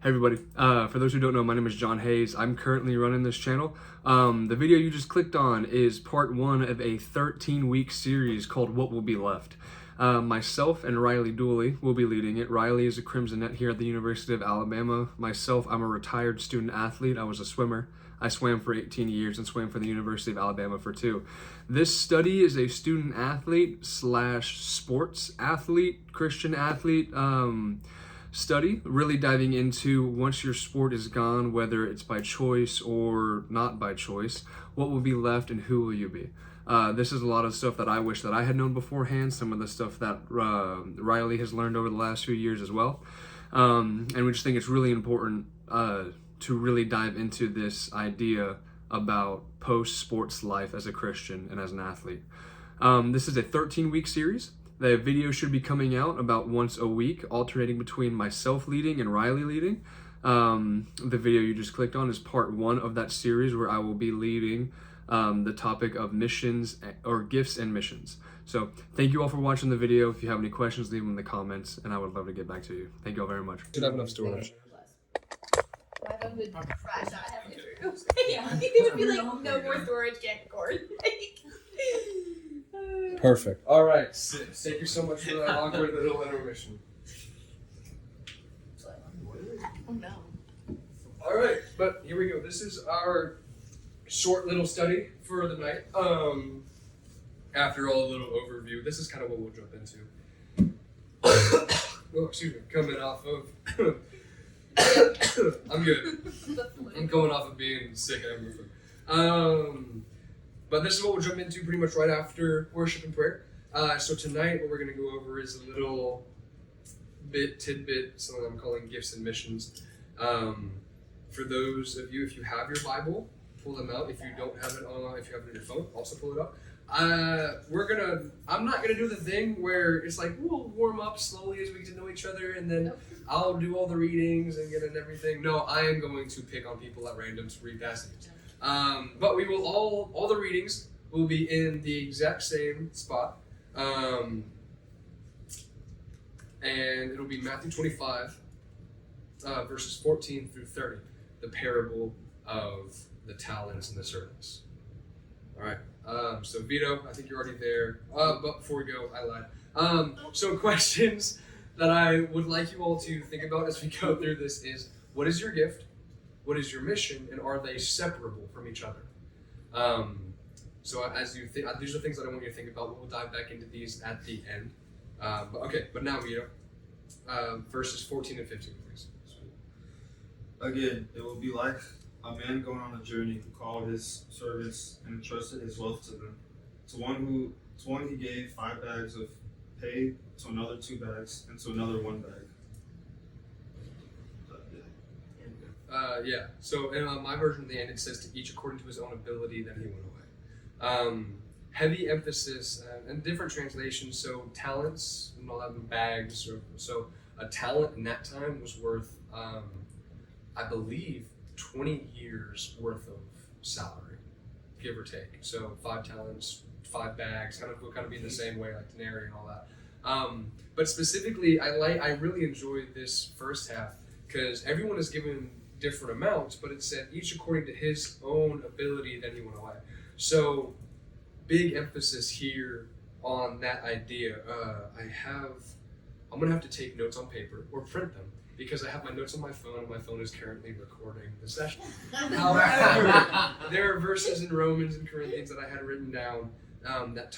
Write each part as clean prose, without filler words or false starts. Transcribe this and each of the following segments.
Hey everybody, for those who don't know, my name is John Hayes. I'm currently running this channel. The video you just clicked on is part 1 of a 13-week series called What Will Be Left. Myself and Riley Dooley will be leading it. Riley is a Crimsonet here at the University of Alabama. Myself, I'm a retired student athlete. I was a swimmer. I swam for 18 years and swam for the University of Alabama for 2. This study is a student athlete / sports athlete, Christian athlete, study, really diving into once your sport is gone, whether it's by choice or not by choice, what will be left and who will you be? This is a lot of stuff that I wish that I had known beforehand, some of the stuff that Riley has learned over the last few years as well. And we just think it's really important to really dive into this idea about post-sports life as a Christian and as an athlete. This is a 13-week series. The video should be coming out about once a week, alternating between myself leading and Riley leading. The video you just clicked on is part 1 of that series where I will be leading the topic of missions or gifts and missions. So thank you all for watching the video. If you have any questions, leave them in the comments and I would love to get back to you. Thank you all very much. Should have enough storage. My phone would crash out halfway through. Yeah, it would be like, no more storage, can't record. Perfect. All right, sis. Thank you so much for that awkward little intermission. Oh no. All right, but here we go. This is our short little study for the night. After all, a little overview. This is kind of what we'll jump into. Oh, excuse me. Coming off of. I'm good. I'm coming off of being sick and everything. But this is what we'll jump into pretty much right after worship and prayer. So tonight, what we're going to go over is a little tidbit, something I'm calling gifts and missions. For those of you, if you have your Bible, pull them out. If you don't have it on, if you have it on your phone, also pull it up. I'm not gonna do the thing where it's like we'll warm up slowly as we get to know each other, and then I'll do all the readings and get in everything. No, I am going to pick on people at random to read passages. But we will all the readings will be in the exact same spot. And it'll be Matthew 25, verses 14 through 30, the parable of the talents and the servants. All right. So Vito, I think you're already there. But before we go, I lied. So questions that I would like you all to think about as we go through this is, what is your gift? What is your mission? And are they separable from each other? So as you think, these are things that I want you to think about. We'll dive back into these at the end. But now Vito, verses 14 and 15, please. Again, it will be like a man going on a journey who called his servants and entrusted his wealth to them. To one he gave 5 bags of hay, to another 2 bags, and to another 1 bag. Yeah. So in my version of the end, it says to each according to his own ability, then he went away. Heavy emphasis and different translations. So talents and all that in bags. So a talent in that time was worth, I believe, 20 years worth of salary, give or take. So 5 talents, 5 bags, will kind of be the same way, like denarii and all that. But specifically, I really enjoyed this first half because everyone is given different amounts, but it said each according to his own ability, then he went away. So big emphasis here on that idea. I'm gonna have to take notes on paper or print them, because I have my notes on my phone, and my phone is currently recording the session. However, there are verses in Romans and Corinthians that I had written down that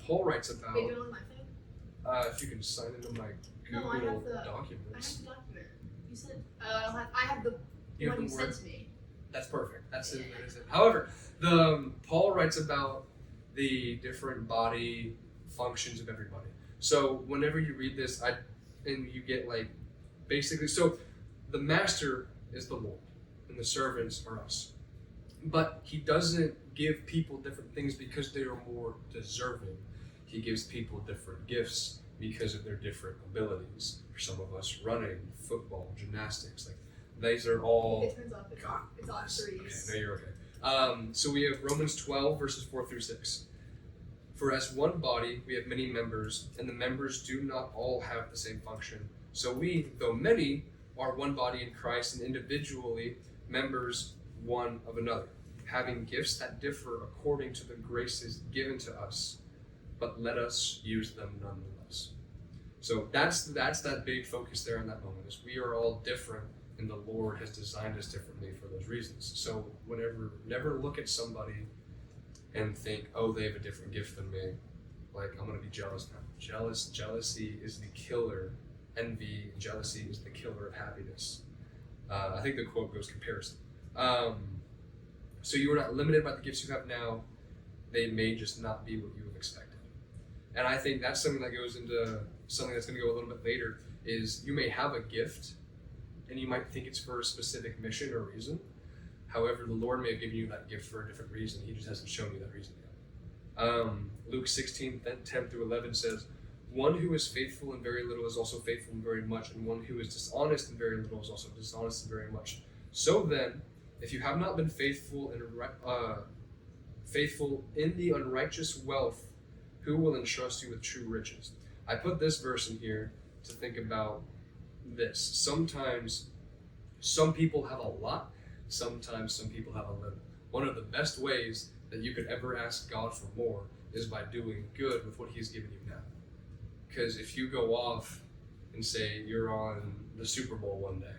Paul writes about. Wait, do you want my phone? If you can sign into my No, I Google have the Documents. I have the document. You said, I have the You have one the you Word? sent to me. That's perfect. That's it. However, Paul writes about the different body functions of everybody. So whenever you read this, and you get basically, so the master is the Lord, and the servants are us. But he doesn't give people different things because they are more deserving. He gives people different gifts because of their different abilities. For some of us, running, football, gymnastics, these are all. If it turns off, it's all threes. Okay, no, you're okay. So we have Romans 12, verses 4 through 6. For as one body, we have many members, and the members do not all have the same function. So we, though many, are one body in Christ and individually members one of another, having gifts that differ according to the graces given to us, but let us use them nonetheless. So that's that big focus there in that moment, is we are all different and the Lord has designed us differently for those reasons. So never look at somebody and think, oh, they have a different gift than me, like I'm gonna be jealous now. Jealousy is the killer. Envy and jealousy is the killer of happiness. I think the quote goes comparison. So you are not limited by the gifts you have now. They may just not be what you have expected. And I think that's something that goes into something that's going to go a little bit later, is you may have a gift and you might think it's for a specific mission or reason. However, the Lord may have given you that gift for a different reason. He just hasn't shown you that reason yet. Luke 16:10-11 says, one who is faithful in very little is also faithful in very much, and one who is dishonest in very little is also dishonest in very much. So then, if you have not been faithful in the unrighteous wealth, who will entrust you with true riches? I put this verse in here to think about this. Sometimes some people have a lot, sometimes some people have a little. One of the best ways that you could ever ask God for more is by doing good with what He's given you now. Because if you go off and say you're on the Super Bowl one day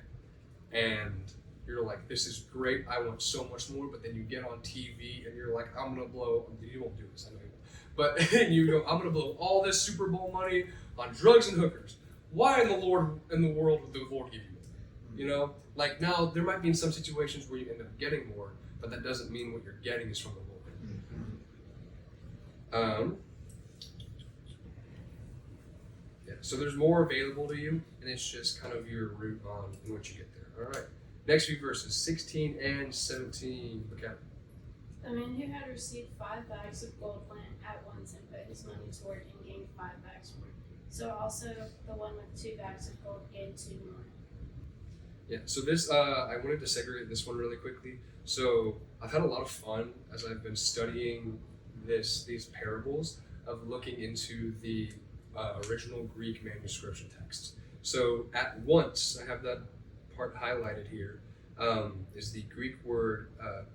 and you're like, this is great, I want so much more, but then you get on TV and you're like, you won't do this, I know you won't. But you go, I'm gonna blow all this Super Bowl money on drugs and hookers. Why in the world would the Lord give you more? You know, like now there might be in some situations where you end up getting more, but that doesn't mean what you're getting is from the Lord. So there's more available to you, and it's just kind of your route on what you get there. All right. Next few verses, 16 and 17. Okay. The man who had received 5 bags of gold went at once and put his money to work and gained 5 bags more. So also the one with 2 bags of gold gained 2 more. Yeah, so this, I wanted to segregate this one really quickly. So I've had a lot of fun as I've been studying these parables of looking into the original Greek manuscription texts. So at once, I have that part highlighted here, is the Greek word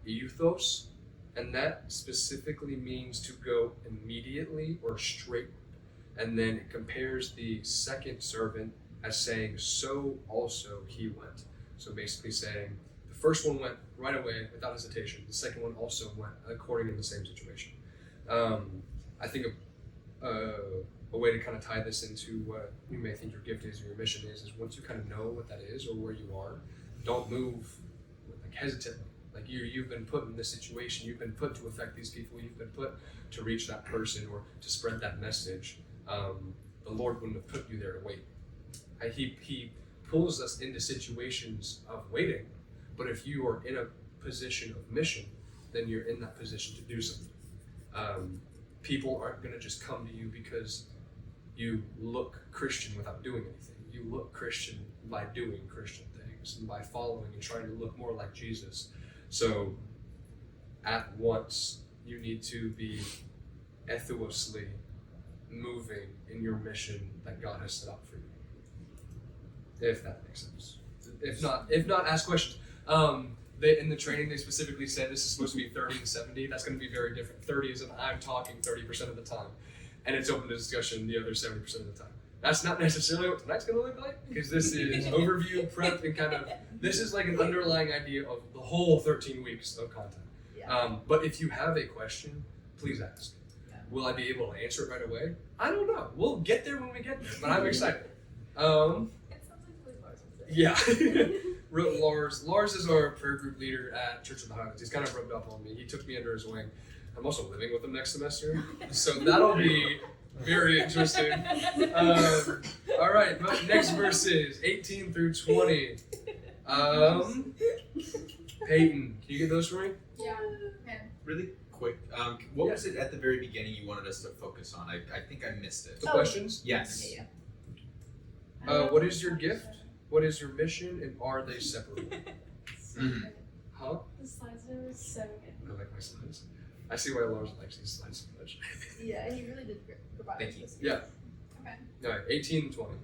euthos, and that specifically means to go immediately or straightward. And then it compares the second servant as saying, so also he went. So basically saying, the first one went right away without hesitation. The second one also went according to the same situation. I think a way to kind of tie this into what you may think your gift is or your mission is once you kind of know what that is or where you are, don't move like hesitantly. Like you've been put in this situation, you've been put to affect these people, you've been put to reach that person or to spread that message. The Lord wouldn't have put you there to wait. He pulls us into situations of waiting, but if you are in a position of mission, then you're in that position to do something. People aren't going to just come to you because you look Christian without doing anything. You look Christian by doing Christian things and by following and trying to look more like Jesus. So at once, you need to be ethically moving in your mission that God has set up for you. If that makes sense. If not, ask questions. In the training, they specifically said this is supposed to be 30 and 70. That's going to be very different. 30 is an I'm talking 30% of the time. And it's open to discussion the other 70% of the time. That's not necessarily what tonight's going to look like, because this is overview, prep, and kind of, this is like an underlying idea of the whole 13 weeks of content. Yeah. But if you have a question, please ask. Yeah. Will I be able to answer it right away? I don't know. We'll get there when we get there, but I'm excited. It sounds like Lars would say. Yeah. Lars is our prayer group leader at Church of the Highlands. He's kind of rubbed up on me. He took me under his wing. I'm also living with him next semester, so that'll be very interesting. All right, next verses 18 through 20. Peyton, can you get those for me? Yeah. Really quick, what was it at the very beginning you wanted us to focus on? I think I missed it. The questions? Yes. Yeah. What is your gift? What is your mission? And are they separable? Huh? The slides are so good. I like my slides. I see why Lars likes these slides so much. Yeah, he really did provide Thank you. us. Yeah. Okay. All right, 18 and 20.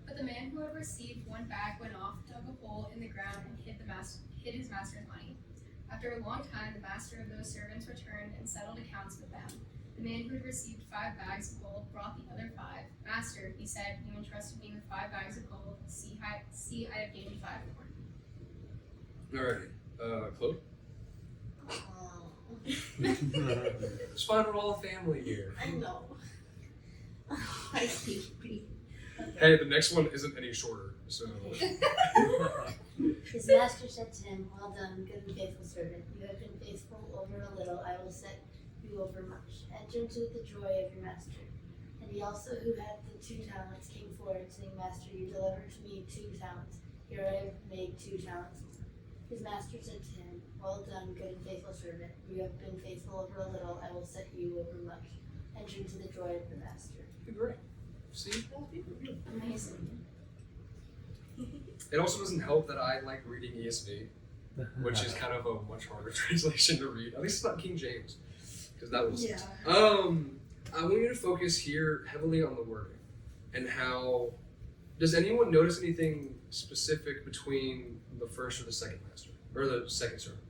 But the man who had received 1 bag went off, dug a hole in the ground, and hid his master's money. After a long time, the master of those servants returned and settled accounts with them. The man who had received 5 bags of gold brought the other 5. Master, he said, you entrusted me with 5 bags of gold. See, I have gained 5 more. Alrighty. Chloe? Oh. Let's find all the family here. I know. I hate me. Hey, the next one isn't any shorter, so. His master said to him, well done, good and faithful servant. You have been faithful over a little, I will set you over much. Enter into the joy of your master. And he also who had the 2 talents came forward, saying, Master, you delivered to me 2 talents. Here I have made 2 talents. His master said to him, well done, good and faithful servant. You have been faithful over a little, I will set you over much. Enter into the joy of the master. Great. See? Amazing. It also doesn't help that I like reading ESV, which is kind of a much harder translation to read. At least it's not King James, because that was. Yeah. I want you to focus here heavily on the wording and how. Does anyone notice anything specific between the first or the second master or the second servant?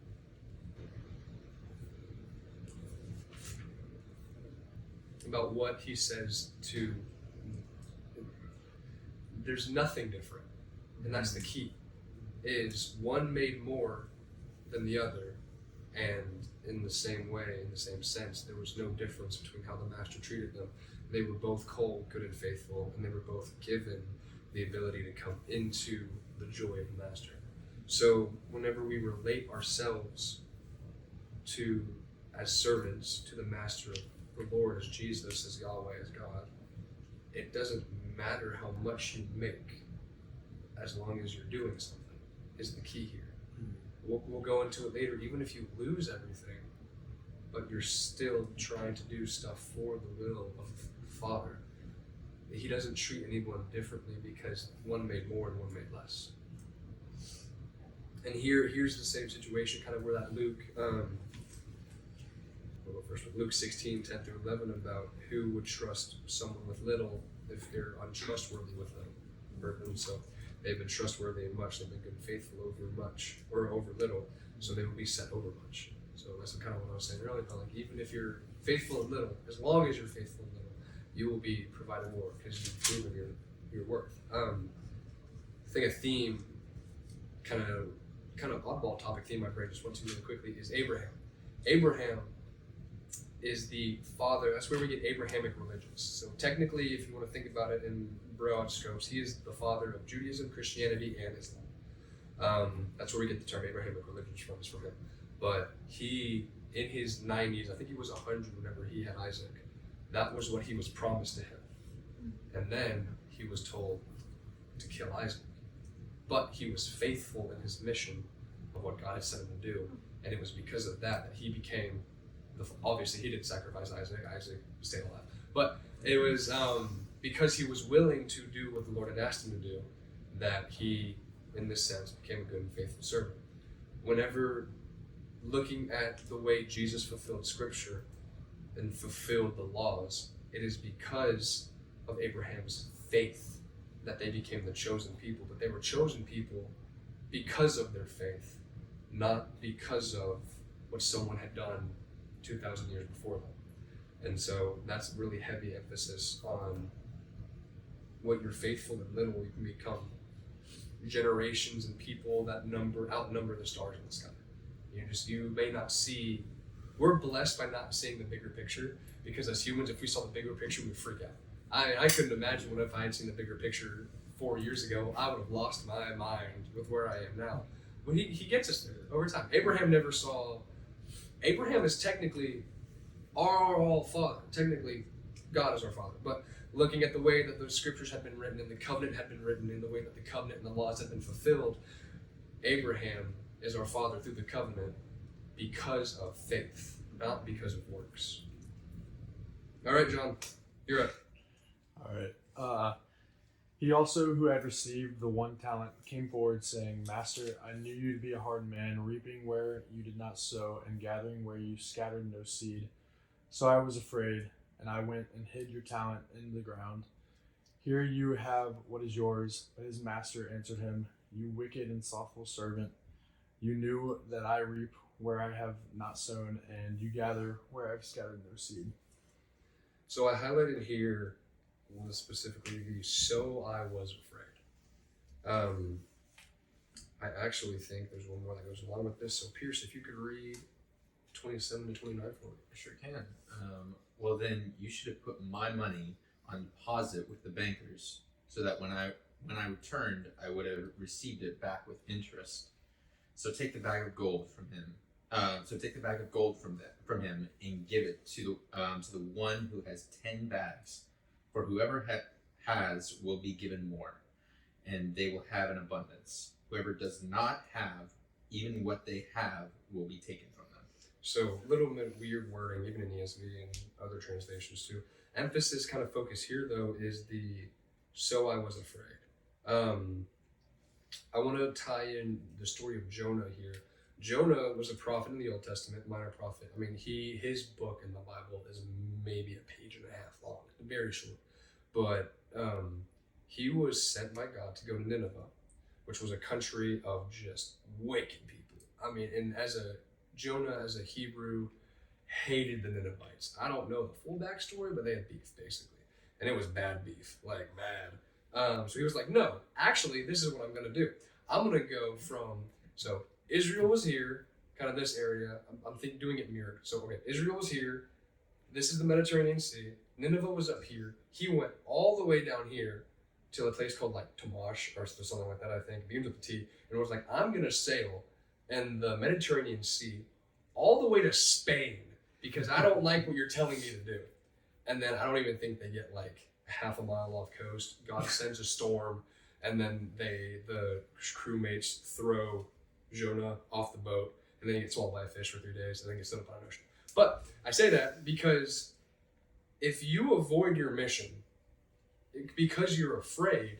About what he says to. There's nothing different. And that's the key, is one made more than the other, and in the same way, in the same sense, there was no difference between how the master treated them. They were both cold, good, and faithful, and they were both given the ability to come into the joy of the master. So whenever we relate ourselves to, as servants, to the master, the Lord as Jesus, as Yahweh, as God, it doesn't matter how much you make, as long as you're doing something, is the key here. We'll go into it later. Even if you lose everything, but you're still trying to do stuff for the will of the Father, he doesn't treat anyone differently because one made more and one made less. And here's the same situation, kind of where that Luke, we'll go first with Luke 16, 10 through 11, about who would trust someone with little if they're untrustworthy with them. So they've been trustworthy in much, they've been good and faithful over much, or over little, so they will be set over much. So that's kind of what I was saying earlier, but like even if you're faithful in little, as long as you're faithful in little, you will be provided more because you've proven your worth. I think a theme, kind of oddball topic theme my brain just went to really quickly is Abraham. Abraham is the father, that's where we get Abrahamic religions. So technically, if you want to think about it in broad scopes, he is the father of Judaism, Christianity, and Islam. That's where we get the term Abrahamic religions from, is from him. But he, in his 90s, I think he was 100 whenever he had Isaac, that was what he was promised to him. And then he was told to kill Isaac. But he was faithful in his mission of what God had sent him to do. And it was because of that he became, obviously he didn't sacrifice Isaac, Isaac stayed alive. But it was because he was willing to do what the Lord had asked him to do, that he, in this sense, became a good and faithful servant. Whenever looking at the way Jesus fulfilled Scripture and fulfilled the laws, it is because of Abraham's faith that they became the chosen people. But they were chosen people because of their faith, not because of what someone had done 2,000 years before them. And so that's really heavy emphasis on what you're faithful in little, you can become generations and people that outnumber the stars in the sky. You may not see, we're blessed by not seeing the bigger picture, because as humans, if we saw the bigger picture, we'd freak out. I couldn't imagine what if I had seen the bigger picture 4 years ago. I would have lost my mind with where I am now. But he gets us there over time. Abraham is technically our father. Technically, God is our father. But looking at the way that those scriptures had been written and the covenant had been written and the way that the covenant and the laws had been fulfilled, Abraham is our father through the covenant because of faith, not because of works. All right, John, you're up. All right. He also, who had received the 1 talent, came forward, saying, Master, I knew you to be a hard man, reaping where you did not sow, and gathering where you scattered no seed. So I was afraid, and I went and hid your talent in the ground. Here you have what is yours. But his master answered him, You wicked and slothful servant. You knew that I reap where I have not sown, and you gather where I have scattered no seed. So I highlighted here specifically the "so I was afraid." I actually think there's one more that goes along with this. So Pierce, if you could read 27 to 29 for me. I sure can. Well, then you should have put my money on deposit with the bankers, so that when I returned, I would have received it back with interest. So take the bag of gold from him. From him and give it to the one who has 10 bags. For whoever has will be given more, and they will have an abundance. Whoever does not have, even what they have will be taken from them. So a little bit weird wording, even in ESV and other translations too. Emphasis kind of focus here though is the "so I was afraid." I want to tie in the story of Jonah here. Jonah was a prophet in the Old Testament, minor prophet. I mean, his book in the Bible is maybe a page and a half long, very short. But he was sent by God to go to Nineveh, which was a country of just wicked people. I mean, and Jonah as a Hebrew hated the Ninevites. I don't know the full backstory, but they had beef basically, and it was bad beef, like bad. So he was like, no, actually, this is what I'm gonna do. I'm gonna go from Israel was here, kind of this area. I'm doing it mirrored. So okay, Israel was here. This is the Mediterranean Sea. Nineveh was up here. He went all the way down here to a place called like Tomash or something like that, I think. It begins with a T. And it was like, I'm going to sail in the Mediterranean Sea all the way to Spain because I don't like what you're telling me to do. And then I don't even think they get like half a mile off coast. God sends a storm, and then the crewmates throw Jonah off the boat, and then he gets swallowed by a fish for 3 days, and then gets thrown up on an ocean. But I say that because if you avoid your mission because you're afraid,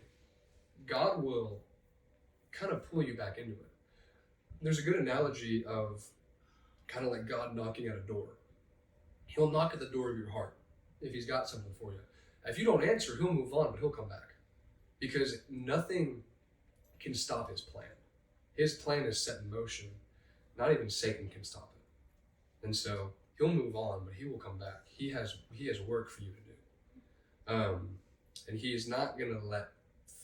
God will kind of pull you back into it. There's a good analogy of kind of like God knocking at a door. He'll knock at the door of your heart if he's got something for you. If you don't answer, he'll move on, but he'll come back because nothing can stop his plan. His plan is set in motion. Not even Satan can stop it. And so he'll move on, but he will come back. He has work for you to do. And he is not going to let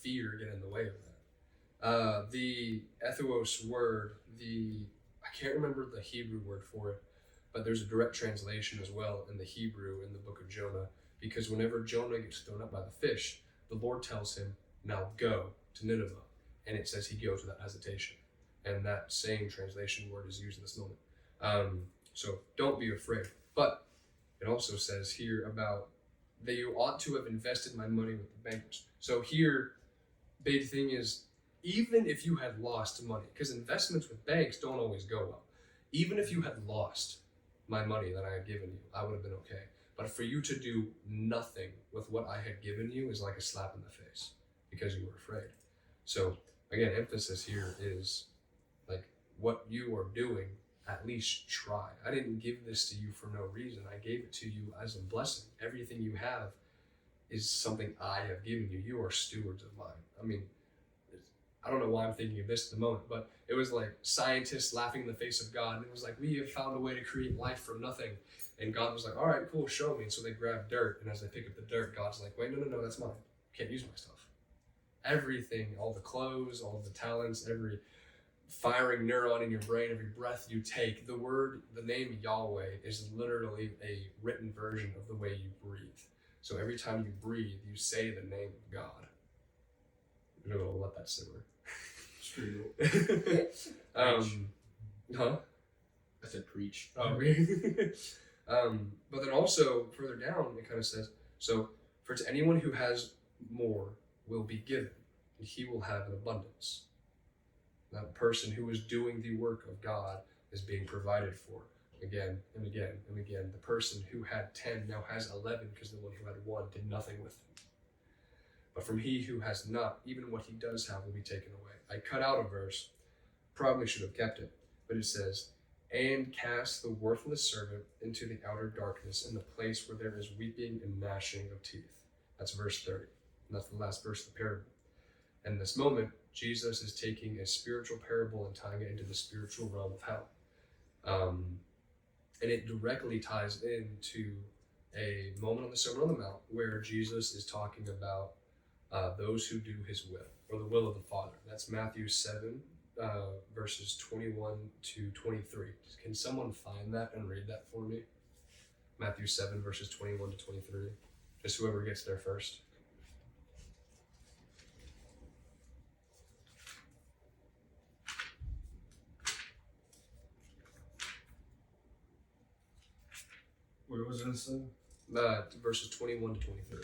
fear get in the way of that. The ethos word, I can't remember the Hebrew word for it, but there's a direct translation as well in the Hebrew in the book of Jonah, because whenever Jonah gets thrown up by the fish, the Lord tells him, now go to Nineveh. And it says he goes without hesitation. And that same translation word is used in this moment. So don't be afraid. But it also says here about that you ought to have invested my money with the bankers. So here, big thing is, even if you had lost money, because investments with banks don't always go well. Even if you had lost my money that I had given you, I would have been okay. But for you to do nothing with what I had given you is like a slap in the face because you were afraid. So again, emphasis here is like what you are doing, at least try. I didn't give this to you for no reason. I gave it to you as a blessing. Everything you have is something I have given you. You are stewards of mine. I mean, I don't know why I'm thinking of this at the moment, but it was like scientists laughing in the face of God. And it was like, we have found a way to create life from nothing. And God was like, all right, cool, show me. And so they grabbed dirt. And as they pick up the dirt, God's like, wait, no, that's mine. You can't use my stuff. Everything, all the clothes, all the talents, every firing neuron in your brain, every breath you take, the name Yahweh is literally a written version of the way you breathe. So every time you breathe, you say the name of God. You're gonna let that simmer. Huh? I said preach. Oh, but then also further down, it kind of says, so for to anyone who has more will be given, and he will have an abundance. That person who is doing the work of God is being provided for again and again and again. The person who had 10 now has 11 because the one who had 1 did nothing with them. But from he who has not, even what he does have will be taken away. I cut out a verse, probably should have kept it, but it says, and cast the worthless servant into the outer darkness in the place where there is weeping and gnashing of teeth. That's verse 30. And that's the last verse of the parable. And in this moment, Jesus is taking a spiritual parable and tying it into the spiritual realm of hell. And it directly ties into a moment on the Sermon on the Mount where Jesus is talking about those who do his will, or the will of the Father. That's Matthew 7, verses 21 to 23. Can someone find that and read that for me? Matthew 7, verses 21 to 23. Just whoever gets there first. Where was it said? Verses 21 to 23.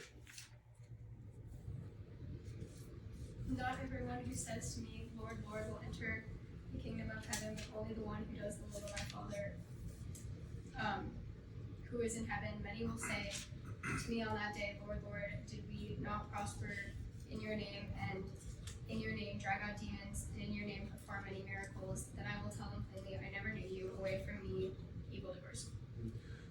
Not everyone who says to me, Lord, Lord, will enter the kingdom of heaven, but only the one who does the will of my Father who is in heaven. Many will say to me on that day, Lord, Lord, did we not prosper in your name, and in your name drive out demons, and in your name perform many miracles? Then I will tell them plainly, I never knew you. Away from me, evildoers.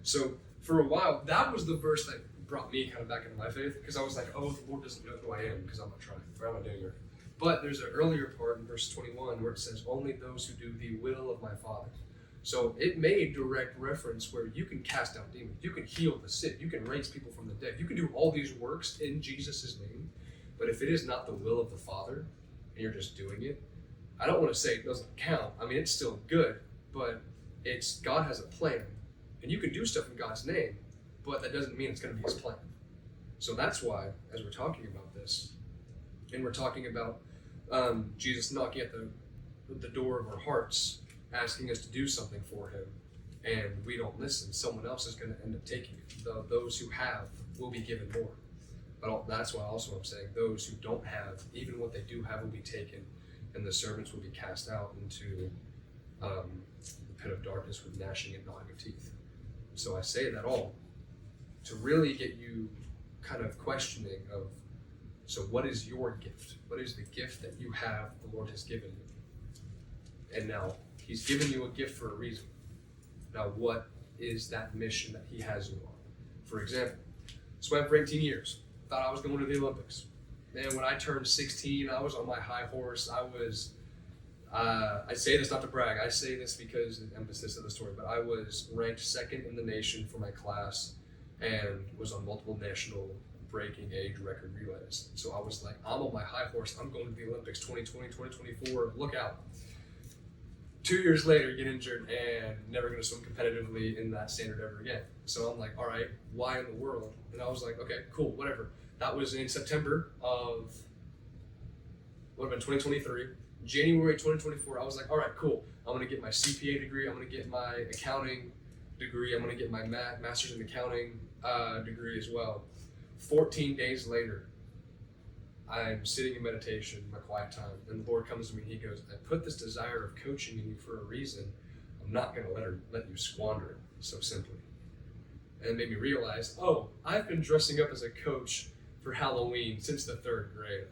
So for a while, that was the verse that brought me kind of back into my faith, because I was like, oh, the Lord doesn't know who I am because I'm not trying, or I'm not doing it. But there's an earlier part in verse 21 where it says, only those who do the will of my Father. So it made direct reference where you can cast out demons, you can heal the sick, you can raise people from the dead, you can do all these works in Jesus' name. But if it is not the will of the Father and you're just doing it, I don't want to say it doesn't count. I mean, it's still good, but it's God has a plan, and you can do stuff in God's name, but that doesn't mean it's going to be his plan. So that's why, as we're talking about this, and we're talking about Jesus knocking at the door of our hearts, asking us to do something for him, and we don't listen, someone else is going to end up taking it. Those who have will be given more. But that's why also I'm saying those who don't have, even what they do have, will be taken, and the servants will be cast out into the pit of darkness with gnashing and gnawing of teeth. So I say that all to really get you kind of questioning of, so what is your gift? What is the gift that you have the Lord has given you? And now he's given you a gift for a reason. Now what is that mission that he has you on? For example, swam for 18 years. Thought I was going to the Olympics. Man, when I turned 16, I was on my high horse. I say this not to brag. I say this because of the emphasis of the story, but I was ranked second in the nation for my class and was on multiple national breaking age record relays. So I was like, I'm on my high horse. I'm going to the Olympics 2020, 2024. Look out. 2 years later, get injured and never going to swim competitively in that standard ever again. So I'm like, all right, why in the world? And I was like, okay, cool, whatever. That was in September of, would have been 2023. January 2024, I was like, all right, cool. I'm going to get my CPA degree. I'm going to get my accounting degree. I'm going to get my master's in accounting degree as well. 14 days later, I'm sitting in meditation, my quiet time, and the Lord comes to me and he goes, I put this desire of coaching in you for a reason. I'm not going to let you squander it so simply. And it made me realize, oh, I've been dressing up as a coach for Halloween since the 3rd grade.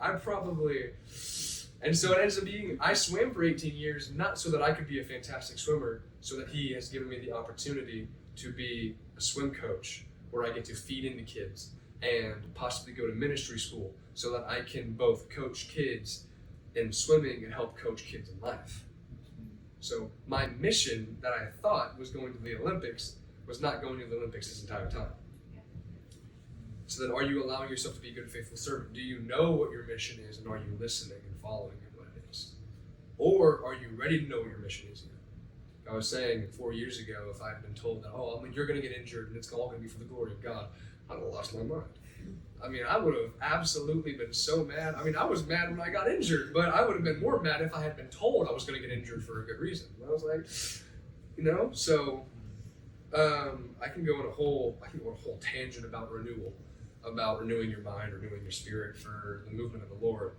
And so it ends up being, I swam for 18 years, not so that I could be a fantastic swimmer, so that he has given me the opportunity to be a swim coach where I get to feed into kids and possibly go to ministry school so that I can both coach kids in swimming and help coach kids in life. So my mission that I thought was going to the Olympics was not going to the Olympics this entire time. So then are you allowing yourself to be a good, faithful servant? Do you know what your mission is, and are you listening and following what it is? Or are you ready to know what your mission is yet? I was saying 4 years ago, if I had been told that, you're going to get injured and it's all going to be for the glory of God, I would have lost my mind. I mean, I would have absolutely been so mad. I mean, I was mad when I got injured, but I would have been more mad if I had been told I was going to get injured for a good reason. And I was like, so I can go on a whole tangent about renewal, about renewing your mind, renewing your spirit for the movement of the Lord.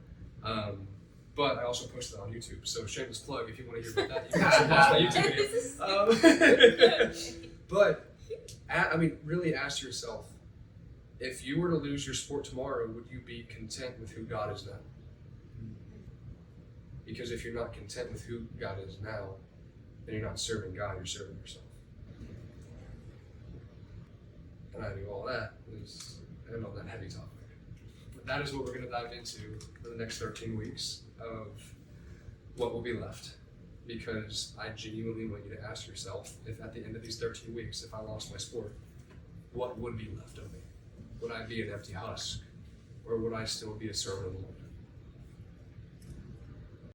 But I also post it on YouTube, so shameless plug if you want to hear about that. You can watch my YouTube video. But really ask yourself, if you were to lose your sport tomorrow, would you be content with who God is now? Because if you're not content with who God is now, then you're not serving God, you're serving yourself. And I do all that is end on that heavy topic. But that is what we're going to dive into for the next 13 weeks of what will be left. Because I genuinely want you to ask yourself if at the end of these 13 weeks, if I lost my sport, what would be left of me? Would I be an empty husk? Or would I still be a servant of the Lord?